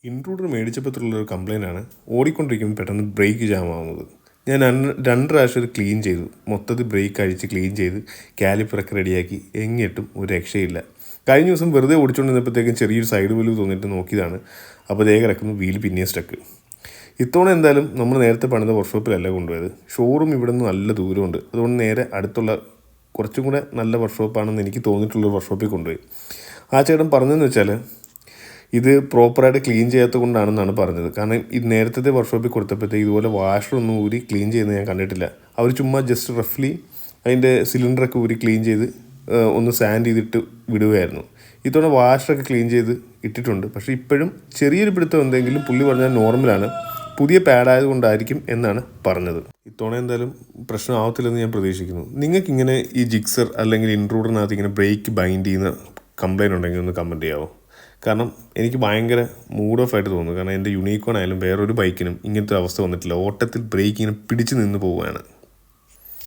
Intruder മേടിച്ചപ്പോഴുള്ളൊരു complaint ആണ് ഓടിക്കൊണ്ടിരിക്കുമ്പോൾ പെട്ടെന്ന് break jam ആവുന്നത്. ഞാൻ രണ്ട് പ്രാവശ്യം ഒരു ക്ലീൻ ചെയ്തു, മൊത്തത്തിൽ ബ്രേക്ക് അഴിച്ച് ക്ലീൻ ചെയ്ത് കാലിപ്പറൊക്കെ റെഡിയാക്കി, എങ്ങിട്ടും ഒരു രക്ഷയില്ല. കഴിഞ്ഞ ദിവസം വെറുതെ ഓടിച്ചുകൊണ്ടിരുന്നപ്പോഴത്തേക്കും ചെറിയൊരു സൈഡ് വീല് തോന്നിയിട്ട് നോക്കിയതാണ്. അപ്പോൾ ദേ കിടക്കുന്നു വീല് പിന്നെയും സ്റ്റക്ക്. ഇത്തവണ എന്തായാലും നമ്മൾ നേരത്തെ പണിത വർക്ക്ഷോപ്പിലല്ല കൊണ്ടുപോയത്. ഷോറൂം ഇവിടെ നിന്ന് നല്ല ദൂരമുണ്ട്. അതുകൊണ്ട് നേരെ അടുത്തുള്ള കുറച്ചും കൂടെ നല്ല വർക്ക്ഷോപ്പാണെന്ന് എനിക്ക് തോന്നിയിട്ടുള്ള വർക്ക്ഷോപ്പിൽ കൊണ്ടുപോയി. ആ ചേട്ടൻ പറഞ്ഞതെന്ന് വെച്ചാൽ ഇത് പ്രോപ്പറായിട്ട് ക്ലീൻ ചെയ്യാത്തത് കൊണ്ടാണെന്നാണ് പറഞ്ഞത്. കാരണം ഇത് നേരത്തെ വർക്ക്ഷോപ്പിൽ കൊടുത്തപ്പോഴത്തേക്ക് ഇതുപോലെ വാഷറൊന്നും ഊരി ക്ലീൻ ചെയ്യുന്നത് ഞാൻ കണ്ടിട്ടില്ല. അവർ ചുമ്മാ ജസ്റ്റ് റഫ്ലി അതിൻ്റെ സിലിണ്ടറൊക്കെ ഊരി ക്ലീൻ ചെയ്ത് ഒന്ന് സാൻഡ് ചെയ്തിട്ട് വിടുകയായിരുന്നു. ഇത്തവണ വാഷറൊക്കെ ക്ലീൻ ചെയ്ത് ഇട്ടിട്ടുണ്ട്. പക്ഷേ ഇപ്പോഴും ചെറിയൊരു പിടുത്തം എന്തെങ്കിലും പുള്ളി പറഞ്ഞാൽ നോർമലാണ്, പുതിയ പാഡായത് കൊണ്ടായിരിക്കും എന്നാണ് പറഞ്ഞത്. ഇത്തവണ എന്തായാലും പ്രശ്നമാവത്തില്ലെന്ന് ഞാൻ പ്രതീക്ഷിക്കുന്നു. നിങ്ങൾക്കിങ്ങനെ ഈ ജിക്സർ അല്ലെങ്കിൽ ഇൻട്രൂഡറിനകത്ത് ഇങ്ങനെ ബ്രേക്ക് ബൈൻഡ് ചെയ്യുന്ന കംപ്ലയിൻ്റ് ഉണ്ടെങ്കിൽ ഒന്ന് കമൻറ്റ് ചെയ്യാമോ? കാരണം എനിക്ക് ഭയങ്കര മൂഡ് ഓഫ് ആയിട്ട് തോന്നുന്നു. കാരണം എൻ്റെ യുണീക്കോൺ ആയാലും വേറൊരു ബൈക്കിനും ഇങ്ങനത്തെ അവസ്ഥ വന്നിട്ടില്ല. ഓട്ടത്തിൽ ബ്രേക്ക് ഇങ്ങനെ പിടിച്ച് നിന്ന് പോവുകയാണ്.